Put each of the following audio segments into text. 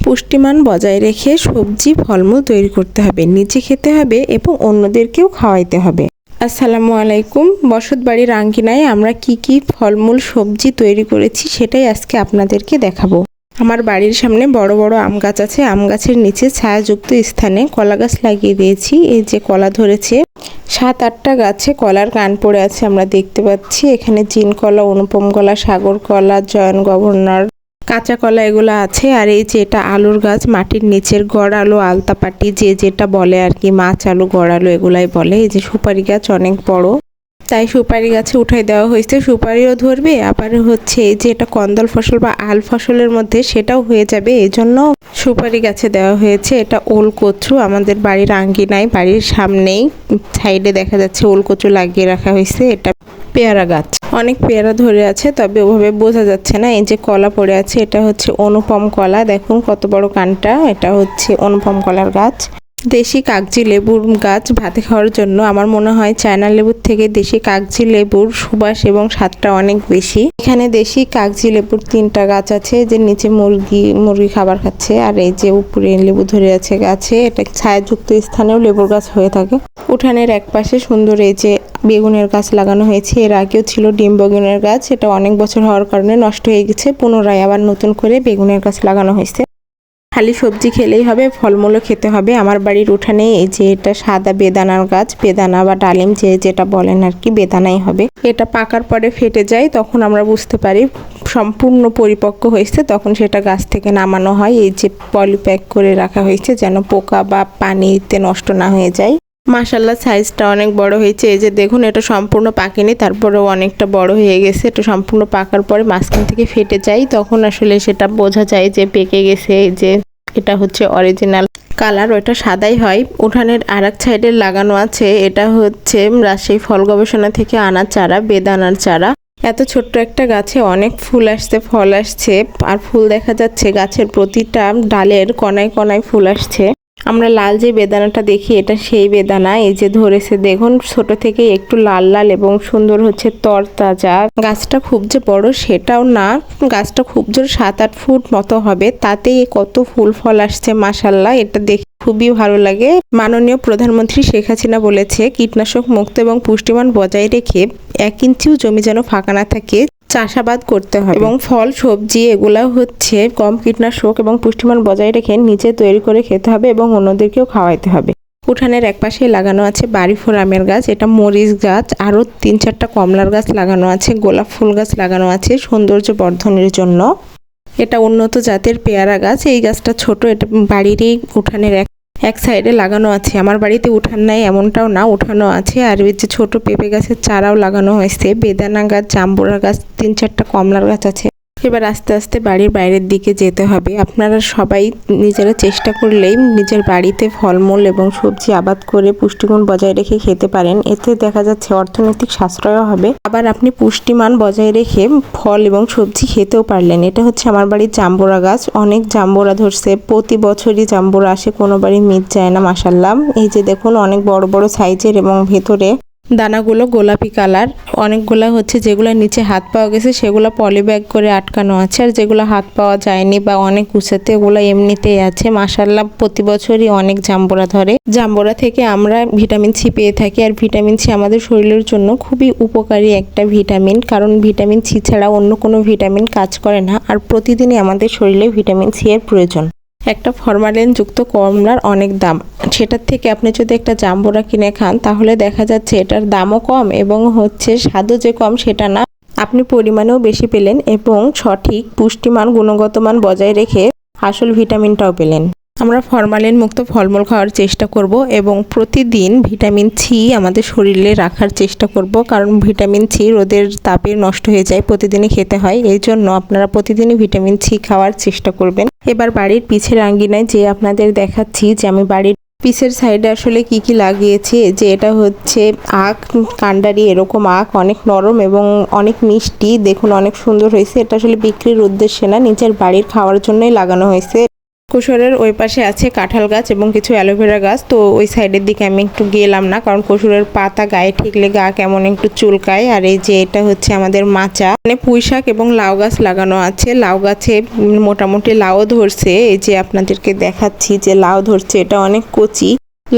পুষ্টিমান বজায় রেখে সবজি ফলমূল তৈরি করতে হবে, নিজে খেতে হবে এবং অন্যদেরকেও খাওয়াইতে হবে। আসসালামু আলাইকুম। বসত বাড়ির আঙ্গিনায় আমরা কি ফলমূল সবজি তৈরি করেছি সেটাই আজকে আপনাদেরকে দেখাবো। আমার বাড়ির সামনে বড় বড় আম গাছ আছে। আম গাছের নিচে ছায়াযুক্ত স্থানে কলা গাছ লাগিয়ে দিয়েছি। এই যে কলা ধরেছে, 7-8টা গাছে কলার কান পড়ে আছে আমরা দেখতে পাচ্ছি। এখানে জিন কলা, অনুপম কলা, সাগর কলা, জয়ন গভর্নর, কাঁচা কলা এগুলো আছে। আর এই যে এটা আলুর গাছ, মাটির নিচের গড় আলু, আলতাপাটি যে যেটা বলে আর কি, মাছ আলু, গড় আলু এগুলাই বলে। এই যে সুপারি গাছ অনেক বড়, তাই সুপারি গাছে উঠাই দেওয়া হয়েছে। সুপারিও ধরবে, আবার হচ্ছে এই যে এটা কন্দল ফসল বা আল ফসলের মধ্যে সেটাও হয়ে যাবে, এই জন্য সুপারি গাছে দেওয়া হয়েছে। এটা ওল কচু আমাদের বাড়ির আঙ্গিনায়, বাড়ির সামনেই সাইডে দেখা যাচ্ছে ওল কচু লাগিয়ে রাখা হয়েছে। এটা পেয়ারা গাছ, অনেক পেয়ারা ধরে আছে, তবে ওভাবে বোঝা যাচ্ছে না। এই যে কলা পড়ে আছে, এটা হচ্ছে অনুপম কলা, দেখুন কত বড় কানটা। এটা হচ্ছে অনুপম কলার গাছ। দেশি কাগজি লেবুর গাছ ভাতে খাওয়ার জন্য। আমার মনে হয় চায়না লেবুর থেকে দেশি কাগজি লেবুর সুবাস এবং স্বাদটা অনেক বেশি। এখানে দেশি কাগজি লেবুর 3টা গাছ আছে, যে নিচে মুরগি খাবার খাচ্ছে, আর এই যে উপরে লেবু ধরে আছে গাছে। এটা ছায়াযুক্ত স্থানেও লেবুর গাছ হয়ে থাকে। উঠানের এক পাশে সুন্দর এই যে বেগুনের গাছ লাগানো হয়েছে। এর আগেও ছিল ডিম বেগুনের গাছ, এটা অনেক বছর হওয়ার কারণে নষ্ট হয়ে গেছে। পুনরায় আবার নতুন করে বেগুনের গাছ লাগানো হয়েছে। খালি সবজি খেলেই হবে, ফলমূলও খেতে হবে। আমার বাড়ির উঠানে এই যে এটা সাদা বেদানার গাছ, বেদানা বা ডালিম যে যেটা বলেন আর কি, বেদানাই হবে। এটা পাকার পরে ফেটে যায়, তখন আমরা বুঝতে পারি সম্পূর্ণ পরিপক্ক হয়েছে, তখন সেটা গাছ থেকে নামানো হয়। এই যে পলিপ্যাক করে রাখা হয়েছে যেন পোকা বা পানিতে নষ্ট না হয়ে যায়। মাশাআল্লাহ, সাইজটা অনেক বড় হয়েছে। এই যে দেখুন, এটা সম্পূর্ণ পাকেনি, তারপরেও অনেকটা বড় হয়ে গেছে। এটা সম্পূর্ণ পাকার পরে মাঝখান থেকে ফেটে যায়, তখন আসলে সেটা বোঝা যায় যে পেকে গেছে। এই যে এটা হচ্ছে অরিজিনাল কালার, ওটা সাদাই হয়। উঠানের আরেক সাইডে লাগানো আছে, এটা হচ্ছে রাজশাহী ফল গবেষণা থেকে আনা চারা, বেদানার চারা। এত ছোট্ট একটা গাছে অনেক ফুল আসছে, ফল আসছে, আর ফুল দেখা যাচ্ছে গাছের প্রতিটা ডালের কোনায় কোনায় ফুল আসছে। আমরা লাল যে বেদানাটা দেখি, এটা সেই বেদানা। এই যে ধরেছে দেখুন, ছোট থেকে একটু লাল লাল এবং সুন্দর হচ্ছে তরতাজা। গাছটা খুব যে বড় সেটাও না, গাছটা খুব জোর 7-8 ফুট মতো হবে, তাতেই কত ফুল ফল আসছে। মাশাআল্লাহ, এটা দেখে খুবই ভালো লাগে। মাননীয় প্রধানমন্ত্রী শেখ হাসিনা বলেছে, কীটনাশক মুক্ত এবং পুষ্টিমান বজায় রেখে 1 ইঞ্চিও জমি যেন ফাঁকা না থাকে চাষাবাদ করতে হবে, এবং ফল সবজি এগুলা হচ্ছে কম কীটনাশক এবং পুষ্টিমান বজায় রেখে নিজে তৈরি করে খেতে হবে এবং অন্যদেরকেও খাওয়াইতে হবে। উঠানের এক পাশে লাগানো আছে বাড়িফোর আমের গাছ, এটা মরিচ গাছ, আরও 3-4টা কমলার গাছ লাগানো আছে, গোলাপ ফুল গাছ লাগানো আছে সৌন্দর্য বর্ধনের জন্য। এটা উন্নত জাতের পেয়ারা গাছ। এই গাছটা ছোট, এটা বাড়িরই উঠানের এক সাইডে লাগানো আছে। আমার বাড়িতে উঠান নাই এমনটাও না, উঠানো আছে। আর এই যে ছোট পেঁপে গাছের চারাও লাগানো হয়েছে, বেদানা গাছ, জাম্বুরা গাছ, 3-4টা কমলার গাছ আছে। এবার আস্তে আস্তে বাড়ির বাইরের দিকে যেতে হবে। আপনারা সবাই নিজেরা চেষ্টা করলেই নিজের বাড়িতে ফলমূল এবং সবজি আবাদ করে পুষ্টিগুণ বজায় রেখে খেতে পারেন। এতে দেখা যাচ্ছে অর্থনৈতিক সাশ্রয়ও হবে, আবার আপনি পুষ্টিমান বজায় রেখে ফল এবং সবজি খেতেও পারলেন। এটা হচ্ছে আমার বাড়ির জাম্বুরা গাছ, অনেক জাম্বুরা ধরছে, প্রতি বছরই জাম্বুরা আসে, কোনো বাড়ি মিট যায় না। মাশাআল্লাহ, এই যে দেখুন অনেক বড় বড় সাইজের এবং ভেতরে দানাগুলো গোলাপি কালার। অনেকগুলা হচ্ছে যেগুলো নিচে হাত পাওয়া গেছে সেগুলো পলিব্যাগ করে আটকানো আছে, আর যেগুলো হাত পাওয়া যায়নি বা অনেক উঁচাতে ওগুলো এমনিতেই আছে। মাশাআল্লাহ, প্রতি বছরই অনেক জাম্বুরা ধরে। জাম্বুরা থেকে আমরা ভিটামিন সি পেয়ে থাকি, আর ভিটামিন সি আমাদের শরীরের জন্য খুবই উপকারী একটা ভিটামিন, কারণ ভিটামিন সি ছাড়া অন্য কোনো ভিটামিন কাজ করে না, আর প্রতিদিনই আমাদের শরীরে ভিটামিন সি এর প্রয়োজন। একটা ফরমালিন যুক্ত কমলার অনেক দাম, সেটার থেকে আপনি যদি একটা জাম্বুরা কিনে খান তাহলে দেখা যাচ্ছে এটার দামও কম এবং হচ্ছে স্বাদও যে কম সেটা না, আপনি পরিমাণেও বেশি পেলেন এবং সঠিক পুষ্টিমান গুণগত মান বজায় রেখে আসল ভিটামিনটাও পেলেন। আমরা ফরমালিন মুক্ত ফলমূল খাওয়ার চেষ্টা করব এবং প্রতিদিন ভিটামিন সি আমাদের শরীরে রাখার চেষ্টা করব, কারণ ভিটামিন সি রোদের তাপে নষ্ট হয়ে যায়, প্রতিদিনই খেতে হয়। এই জন্য আপনারা প্রতিদিনই ভিটামিন সি খাওয়ার চেষ্টা করবেন। এবার বাড়ির পিছের আঙ্গিনায় যে আপনাদের দেখাচ্ছি যে আমি বাড়ির পিছের সাইডে আসলে কি লাগিয়েছি। যে এটা হচ্ছে আখ, কান্ডারি এরকম আখ, অনেক নরম এবং অনেক মিষ্টি, দেখুন অনেক সুন্দর হয়েছে। এটা আসলে বিক্রির উদ্দেশ্যে না, নিজের বাড়ির খাওয়ার জন্যই লাগানো হয়েছে। কসুরের ওই পাশে আছে কাঁঠাল গাছ এবং কিছু অ্যালোভেরা গাছ। তো ওই সাইডের দিকে আমি একটু গেলাম না, কারণ কসুরের পাতা গায়ে ঠেকলে গা কেমন একটু চুলকায়। আর এই যে এটা হচ্ছে আমাদের মাচা, মানে পুঁই শাক এবং লাউ গাছ লাগানো আছে। লাউ গাছে মোটামুটি লাউ ধরছে, এই যে আপনাদেরকে দেখাচ্ছি যে লাউ ধরছে, এটা অনেক কচি।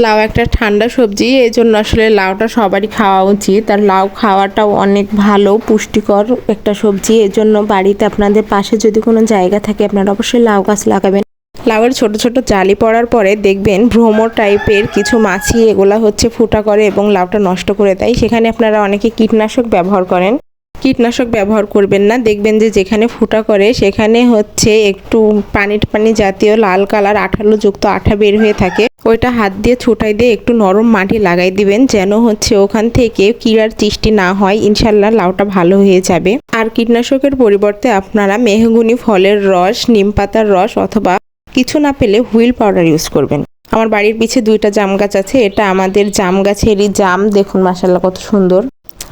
লাউ একটা ঠান্ডা সবজি, এই জন্য আসলে লাউটা সবারই খাওয়া উচিত। আর লাউ খাওয়াটাও অনেক ভালো, পুষ্টিকর একটা সবজি। এই জন্য বাড়িতে আপনাদের পাশে যদি কোনো জায়গা থাকে আপনারা অবশ্যই লাউ গাছ লাগাবেন। লাউয়ের ছোট ছোট জালি পড়ার পরে দেখবেন ভ্রমর টাইপের কিছু মাছি এগুলা হচ্ছে ফুটা করে এবং লাউটা নষ্ট করে দেয়। সেখানে আপনারা অনেকে কীটনাশক ব্যবহার করেন, কীটনাশক ব্যবহার করবেন না। দেখবেন যে যেখানে ফুটা করে সেখানে হচ্ছে একটু পানি জাতীয় লাল কালার আঠালোযুক্ত আঠা বের হয়ে থাকে। ওইটা হাত দিয়ে ছুটাই দিয়ে একটু নরম মাটি লাগাই দিবেন, যেন হচ্ছে ওখান থেকে কীড়ার সৃষ্টি না হয়। ইনশাল্লাহ লাউটা ভালো হয়ে যাবে। আর কীটনাশকের পরিবর্তে আপনারা মেহগনি ফলের রস, নিম পাতার রস অথবা কিছু না পেলে হুইল পাউডার ইউজ করবেন। আমার বাড়ির পিছে 2টা জাম গাছ আছে, এটা আমাদের জাম গাছেরই জাম। দেখুন মাশাআল্লাহ কত সুন্দর।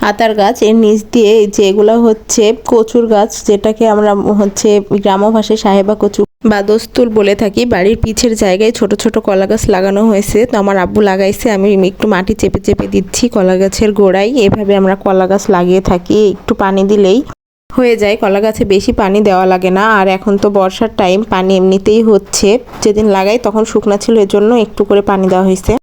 আতার গাছ, এর নিচ দিয়ে যে এগুলো হচ্ছে কচুর গাছ, যেটাকে আমরা হচ্ছে গ্রাম্য ভাষায় সাহেবা কচু বা দস্তুল বলে থাকি। বাড়ির পিছের জায়গায় ছোট ছোট কলা গাছ লাগানো হয়েছে, তো আমার আব্বু লাগাইছে, আমি একটু মাটি চেপে চেপে দিচ্ছি কলা গাছের গোড়ায়। এভাবে আমরা কলা গাছ লাগিয়ে থাকি, একটু পানি দিলেই হয়ে যায়। কলা গাছে বেশি পানি দেওয়া লাগে না। আর এখন তো বর্ষার টাইম, পানি এমনিতেই হচ্ছে। যেদিন লাগাই তখন শুকনা ছিল, এর জন্য একটু করে পানি দেওয়া হয়েছে।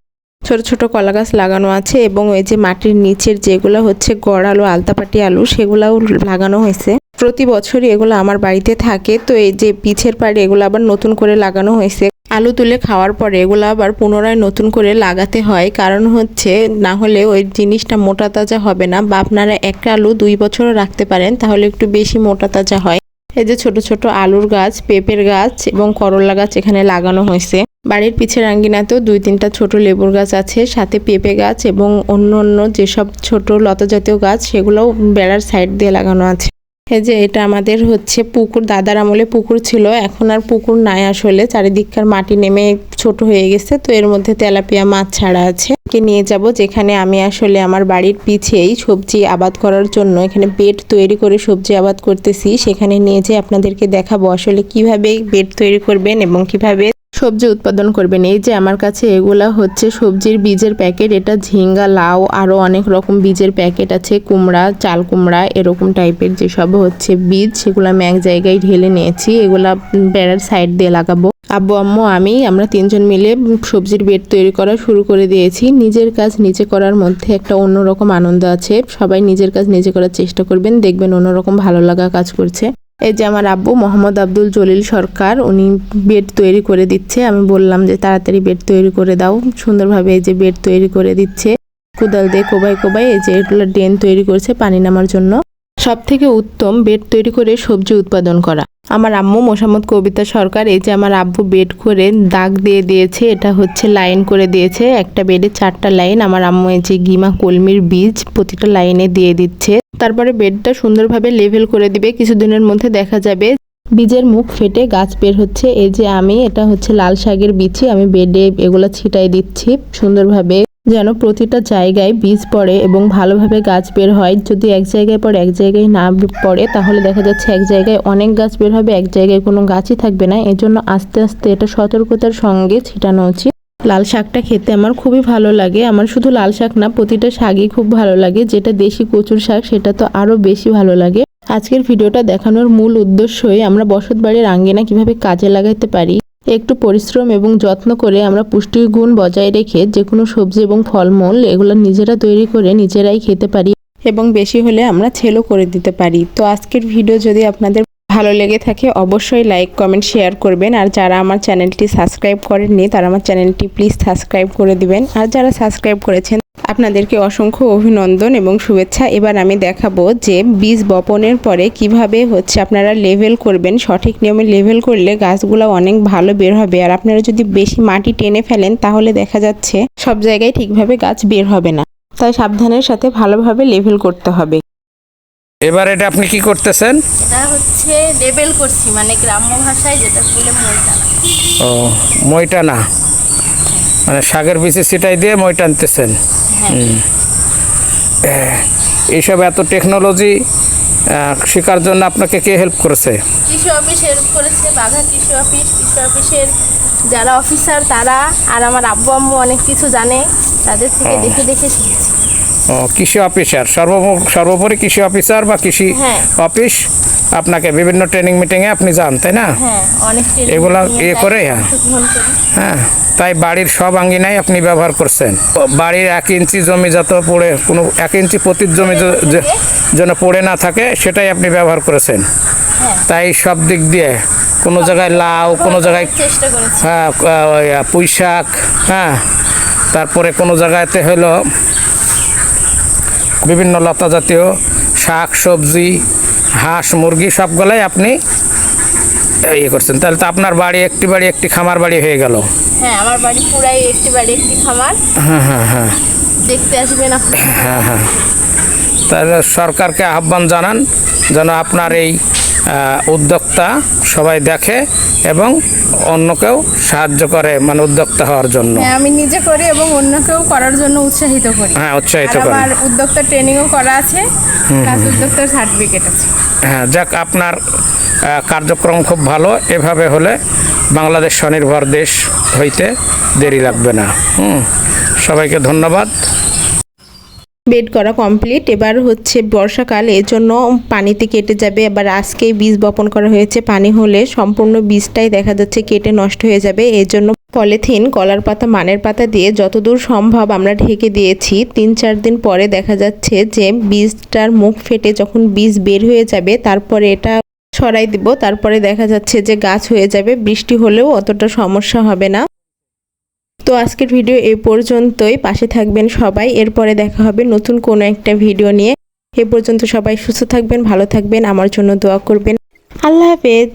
ছোট ছোট কলা গাছ লাগানো আছে এবং ওই যে মাটির নিচের যেগুলো হচ্ছে গড় আলু, আলতাপাটি আলু, সেগুলাও লাগানো হয়েছে। প্রতি বছরই এগুলো আমার বাড়িতে থাকে। তো এই যে পিছের পাড়ে এগুলো আবার নতুন করে লাগানো হয়েছে। আলু তুলে খাওয়ার পরে এগুলো আবার পুনরায় নতুন করে লাগাতে হয়, কারণ হচ্ছে না হলে ওই জিনিসটা মোটা তাজা হবে না। বা আপনারা একটা আলু 2 বছরও রাখতে পারেন, তাহলে একটু বেশি মোটা তাজা হয়। এই যে ছোট ছোট আলুর গাছ, পেঁপের গাছ এবং করলা গাছ এখানে লাগানো হয়েছে। বাড়ির পিছের আঙ্গিনাতেও 2-3টা ছোট লেবুর গাছ আছে, সাথে পেঁপে গাছ এবং অন্য যেসব ছোট লতা জাতীয় গাছ সেগুলোও বেড়ার সাইড দিয়ে লাগানো আছে। এই যে এটা আমাদের হচ্ছে পুকুর, দাদার আমলে পুকুর ছিল, এখন আর পুকুর নাই আসলে, চারিদিককার মাটি নেমে ছোট হয়ে গেছে। তো এর মধ্যে তেলাপিয়া মাছ ছাড়া আছে, নিয়ে যাব যেখানে আমি আসলে আমার বাড়ির পিছেই সবজি আবাদ করার জন্য এখানে বেড তৈরি করে সবজি আবাদ করতেছি। সেখানে নিয়ে যেয়ে আপনাদেরকে দেখাবো আসলে কিভাবে বেড তৈরি করবেন এবং কিভাবে সবজি উৎপাদন করবেন। এই যে আমার কাছে এগুলা হচ্ছে সবজির বীজের প্যাকেট, এটা ঝিঙ্গা, লাউ, আরও অনেক রকম বীজের প্যাকেট আছে, কুমড়া, চাল কুমড়া, এরকম টাইপের যেসব হচ্ছে বীজ, সেগুলো আমি এক জায়গায় ঢেলে নিয়েছি। এগুলা বেড়ার সাইড দিয়ে লাগাবো। আব্বু আম্মু আমরা 3জন মিলে সবজির বেড তৈরি করা শুরু করে দিয়েছি। নিজের কাজ নিজে করার মধ্যে একটা অন্যরকম আনন্দ আছে। সবাই নিজের কাজ নিজে করার চেষ্টা করবেন, দেখবেন অন্যরকম ভালো লাগা কাজ করছে। এই যে আমার আব্বু মোহাম্মদ আব্দুল জলিল সরকার, উনি বেড তৈরি করে দিচ্ছে। আমি বললাম যে তাড়াতাড়ি বেড তৈরি করে দাও। সুন্দরভাবে এই যে বেড তৈরি করে দিচ্ছে, কোদাল দিয়ে কোবাই এই যে এগুলো ড্রেন তৈরি করছে পানি নামার জন্য। সব থেকে উত্তম বেড তৈরি করে সবজি উৎপাদন করা। আমার আম্মু মোসাম্মদ কবিতা সরকার, এই যে আমার আব্বু বেড করে দাগ দিয়ে দিয়েছে, এটা হচ্ছে লাইন করে দিয়েছে। একটা বেডে 4টা লাইন। আমার আম্মু এই যে গিমা কলমির বীজ প্রতিটা লাইনে দিয়ে দিচ্ছে। তারপরে বেডটা সুন্দরভাবে লেভেল করে দিবে। কিছুদিনের মধ্যে দেখা যাবে বীজের মুখ ফেটে গাছ বের হচ্ছে। এই যে এটা হচ্ছে লাল শাকের বিচি, আমি বেডে এগুলো ছিটাই দিচ্ছি সুন্দরভাবে, যেন প্রতিটা জায়গায় বীজ পড়ে এবং ভালোভাবে গাছ বের হয়। যদি এক জায়গায় পড়ে এক জায়গায় না পড়ে, তাহলে দেখা যাচ্ছে এক জায়গায় অনেক গাছ বের হবে, এক জায়গায় কোনো গাছই থাকবে না। এজন্য আস্তে আস্তে এটা সতর্কতার সঙ্গে ছিটানো উচিত। লাল শাকটা খেতে আমার খুবই ভালো লাগে। আমার শুধু লাল শাক না, প্রতিটা শাকই খুব ভালো লাগে। যেটা দেশি কচুর শাক সেটা তো আরো বেশি ভালো লাগে। আজকের ভিডিওটা দেখানোর মূল উদ্দেশ্যই আমরা বসত বাড়ির আঙ্গিনা কিভাবে কাজে লাগাতে পারি। একটু পরিশ্রম এবং যত্ন করে আমরা পুষ্টির গুণ বজায় রেখে যে কোনো সবজি এবং ফলমূল এগুলো নিজেরা তৈরি করে নিজেরাই খেতে পারি এবং বেশি হলে আমরা সেলও করে দিতে পারি। তো আজকের ভিডিও যদি আপনাদের ভালো লেগে থাকে অবশ্যই লাইক, কমেন্ট, শেয়ার করবেন। আর যারা আমার চ্যানেলটি সাবস্ক্রাইব করেননি তারা আমার চ্যানেলটি প্লিজ সাবস্ক্রাইব করে দিবেন। আর যারা সাবস্ক্রাইব করেছেন আপনাদেরকে অসংখ্য অভিনন্দন এবং শুভেচ্ছা। এবার আমি দেখাবো যে বীজ বপনের পরে কিভাবে হচ্ছে আপনারা লেভেল করবেন। সঠিক নিয়মে লেভেল করলে গাছগুলো অনেক ভালো বের হবে। আর আপনারা যদি বেশি মাটি টেনে ফেলেন তাহলে দেখা যাচ্ছে সব জায়গায় ঠিকভাবে গাছ বের হবে না। তাই সাবধানের সাথে ভালোভাবে লেভেল করতে হবে। এবার এটা আপনি কি করতেছেন? এটা হচ্ছে লেবেল করছি, মানে গ্রাম্য ভাষায় যেটা বলে মইটানা। ও, মইটানা মানে শাকের বিচি ছিটাই দিয়ে মই টানতেছেন। এইসব এত টেকনোলজি শেখার জন্য আপনাকে কে হেল্প করেছে? কৃষি অফিস হেল্প করেছে, বাঘা কৃষি অফিসের যারা অফিসার তারা, আর আমার আব্বু আম্মু অনেক কিছু জানে, তাদের থেকে দেখে দেখে শিখেছি। ও, কৃষি অফিসার সর্বোপরি কৃষি অফিসার বা কৃষি হ্যাঁ। অফিস আপনাকে বিভিন্ন ট্রেনিং মিটিংয়ে আপনি যান, তাই না? হ্যাঁ, অনেক এগুলা নিয়ে ইয়ে যাই, করে, হ্যাঁ। অংশগ্রহণ করি। হ্যাঁ, তাই বাড়ির সব আঙ্গিনায় আপনি ব্যবহার করছেন। বাড়ির 1 ইঞ্চি জমি যাতে পড়ে, কোনো 1 ইঞ্চি প্রতি জমি যেন পড়ে না থাকে, সেটাই আপনি ব্যবহার করেছেন। হ্যাঁ। তাই সব দিক দিয়ে কোনো জায়গায় লাউ, কোনো জায়গায় চেষ্টা করেছি। হ্যাঁ পুঁই শাক, হ্যাঁ, তারপরে কোনো জায়গাতে হলো বিভিন্ন লতা জাতীয় শাক সবজি, হাঁস মুরগি সবগুলাই আপনি ইয়ে করছেন। তাহলে তো আপনার বাড়ি একটি খামার বাড়ি হয়ে গেল। হ্যাঁ, আমার বাড়ি পুরাই একটি বাড়ি একটি খামার। হ্যাঁ হ্যাঁ হ্যাঁ দেখতে আসবেন আপনি। হ্যাঁ হ্যাঁ তাহলে সরকারকে আহ্বান জানান যেন আপনার এই উদ্যোক্তা সবাই দেখে এবং অন্যকেও সাহায্য করে, মানে উদ্যোক্তা হওয়ার জন্য। হ্যাঁ, আমি নিজে করি এবং অন্যকেও করার জন্য উৎসাহিত করি। হ্যাঁ, উৎসাহিত আর করেন। আমার উদ্যোক্তা ট্রেনিংও করা আছে, প্লাস উদ্যোক্তার সার্টিফিকেট আছে। হ্যাঁ, যাক, আপনার কার্যক্রম খুব ভালো। এভাবে হলে বাংলাদেশ স্বনির্ভর দেশ হইতে দেরি লাগবে না। সবাইকে ধন্যবাদ। বেড করা কমপ্লিট। এবার হচ্ছে বর্ষাকাল, এর জন্য পানিতে কেটে যাবে। এবার আজকেই বীজ বপন করা হয়েছে, পানি হলে সম্পূর্ণ বীজটাই দেখা যাচ্ছে কেটে নষ্ট হয়ে যাবে। এর জন্য পলিথিন, কলার পাতা, মানের পাতা দিয়ে যতদূর সম্ভব আমরা ঢেকে দিয়েছি। 3-4 দিন পরে দেখা যাচ্ছে যে বীজটার মুখ ফেটে যখন বীজ বের হয়ে যাবে, তারপরে এটা ছড়াই দিব। তারপরে দেখা যাচ্ছে যে গাছ হয়ে যাবে, বৃষ্টি হলেও অতটা সমস্যা হবে না। তো আজকের ভিডিও এই পর্যন্তই। পাশে থাকবেন সবাই, এরপরে দেখা হবে নতুন কোনো একটা ভিডিও নিয়ে। এ পর্যন্ত সবাই সুস্থ থাকবেন, ভালো থাকবেন, আমার জন্য দোয়া করবেন। আল্লাহ হাফেজ।